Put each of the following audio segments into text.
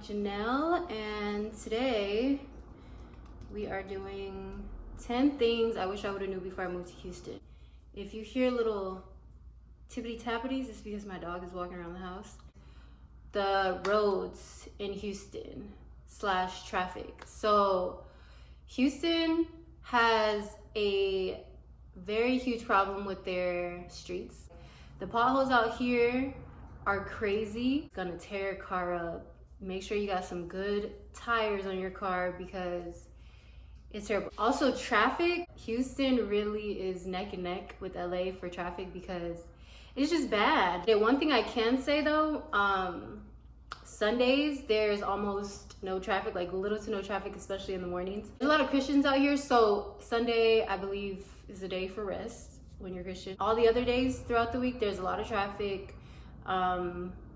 Janelle, and today we are doing 10 things I wish I would have knew before I moved to Houston. If you hear little tippity tappities, it's because my dog is walking around the house. The roads in Houston / traffic. So Houston has a very huge problem with their streets. The potholes out here are crazy. It's gonna tear your car up. Make sure you got some good tires on your car because it's terrible. Also, traffic. Houston really is neck and neck with LA for traffic because it's just bad. The one thing I can say though, Sundays there's almost no traffic, like little to no traffic, especially in the mornings. There's a lot of Christians out here, so Sunday I believe is a day for rest when you're Christian. All the other days throughout the week there's a lot of traffic.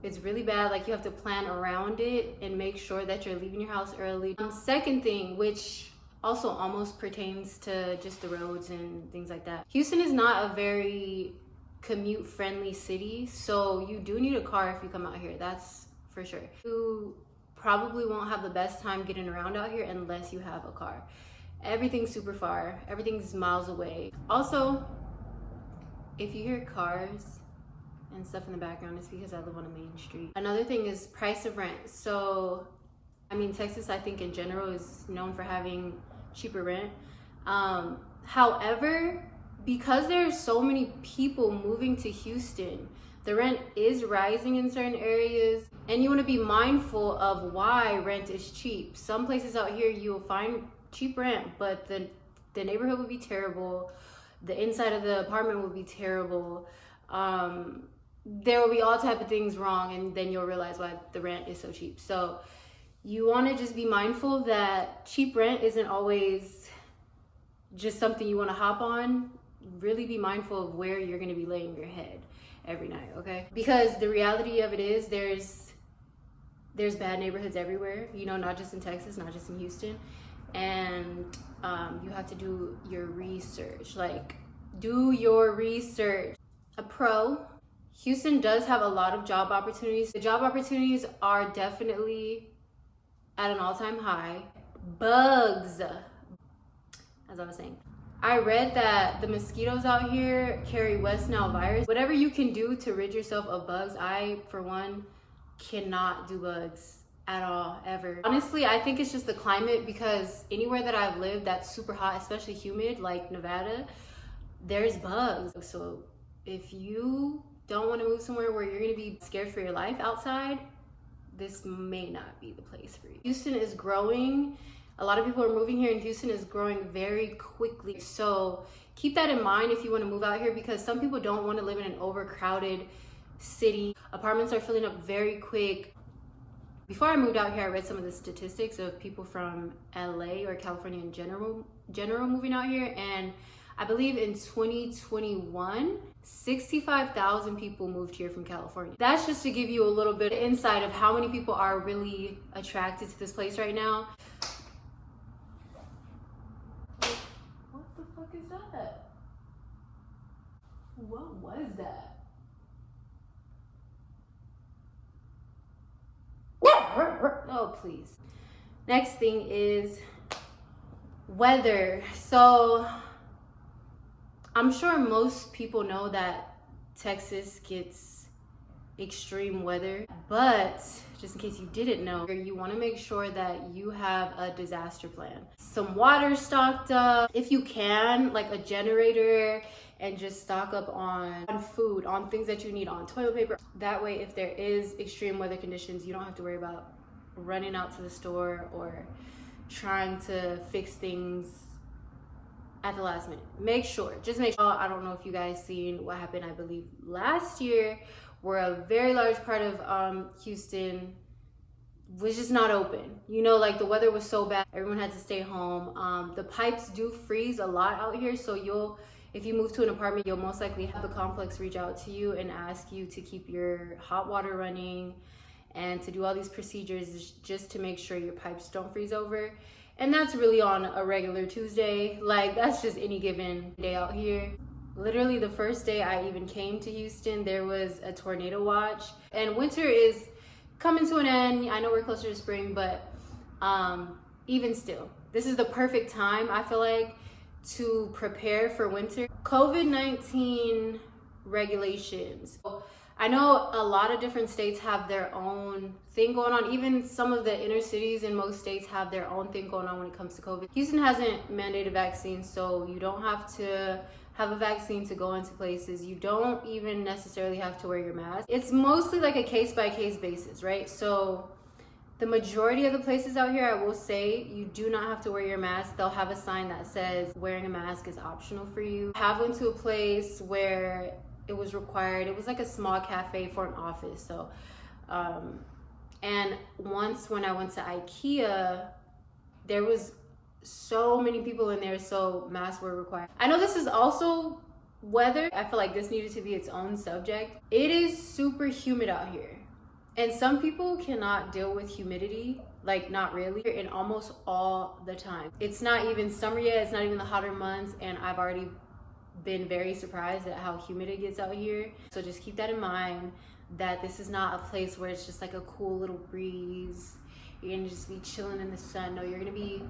It's really bad. Like, you have to plan around it and make sure that you're leaving your house early. Second thing, which also almost pertains to just the roads and things like that. Houston is not a very commute friendly city, so you do need a car if you come out here, that's for sure. You probably won't have the best time getting around out here unless you have a car. Everything's super far, everything's miles away. Also, if you hear cars and stuff in the background, it's because I live on a main street. Another thing is price of rent. So, I mean, Texas, I think in general is known for having cheaper rent. However, because there are so many people moving to Houston, the rent is rising in certain areas, and you want to be mindful of why rent is cheap. Some places out here you'll find cheap rent, but the neighborhood would be terrible. The inside of the apartment would be terrible. There will be all type of things wrong, and then you'll realize why the rent is so cheap. So you want to just be mindful that cheap rent isn't always just something you want to hop on. Really be mindful of where you're going to be laying your head every night, okay? Because the reality of it is there's bad neighborhoods everywhere, you know, not just in Texas, not just in Houston. And you have to do your research. Like, do your research. A pro, Houston does have a lot of job opportunities. The job opportunities are definitely at an all-time high. Bugs, as I was saying. I read that the mosquitoes out here carry West Nile virus. Whatever you can do to rid yourself of bugs, I, for one, cannot do bugs at all, ever. Honestly, I think it's just the climate, because anywhere that I've lived that's super hot, especially humid, like Nevada, there's bugs. So if you don't want to move somewhere where you're going to be scared for your life outside, this may not be the place for you. Houston is growing. A lot of people are moving here, and Houston is growing very quickly. So keep that in mind if you want to move out here, because some people don't want to live in an overcrowded city. Apartments are filling up very quick. Before I moved out here, I read some of the statistics of people from LA or California in general moving out here, and I believe in 2021, 65,000 people moved here from California. That's just to give you a little bit of insight of how many people are really attracted to this place right now. What the fuck is that? What was that? Oh, please. Next thing is weather. So I'm sure most people know that Texas gets extreme weather, but just in case you didn't know, you want to make sure that you have a disaster plan. Some water stocked up, if you can, like a generator, and just stock up on food, on things that you need, on toilet paper. That way, if there is extreme weather conditions, you don't have to worry about running out to the store or trying to fix things at the last minute. Just make sure. I don't know if you guys seen what happened, I believe last year, where a very large part of Houston was just not open. You know, like the weather was so bad, everyone had to stay home. The pipes do freeze a lot out here, so if you move to an apartment, you'll most likely have the complex reach out to you and ask you to keep your hot water running and to do all these procedures just to make sure your pipes don't freeze over. And that's really on a regular Tuesday. Like, that's just any given day out here. Literally the first day I even came to Houston, there was a tornado watch. And winter is coming to an end. I know we're closer to spring, but even still, this is the perfect time, I feel like, to prepare for winter. COVID-19 regulations. I know a lot of different states have their own thing going on. Even some of the inner cities in most states have their own thing going on when it comes to COVID. Houston hasn't mandated vaccines, so you don't have to have a vaccine to go into places. You don't even necessarily have to wear your mask. It's mostly like a case-by-case basis, right? So the majority of the places out here, I will say, you do not have to wear your mask. They'll have a sign that says wearing a mask is optional for you. I have went to a place where it was required. It was like a small cafe for an office. So, and once when I went to IKEA, there was so many people in there, so masks were required. I know this is also weather. I feel like this needed to be its own subject. It is super humid out here. And some people cannot deal with humidity, like not really, and almost all the time. It's not even summer yet, it's not even the hotter months, and I've already been very surprised at how humid it gets out here. So just keep that in mind, that this is not a place where it's just like a cool little breeze. You're gonna just be chilling in the sun. No, you're gonna be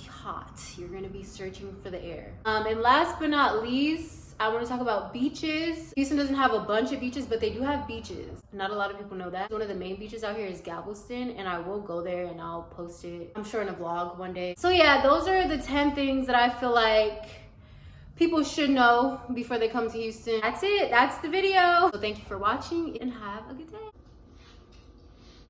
hot. You're gonna be searching for the air. And last but not least, I want to talk about beaches. Houston doesn't have a bunch of beaches, but they do have beaches. Not a lot of people know that. One of the main beaches out here is Galveston, and I will go there and I'll post it, I'm sure, in a vlog one day. So yeah, those are the 10 things that I feel like people should know before they come to Houston. That's it. That's the video. So thank you for watching and have a good day.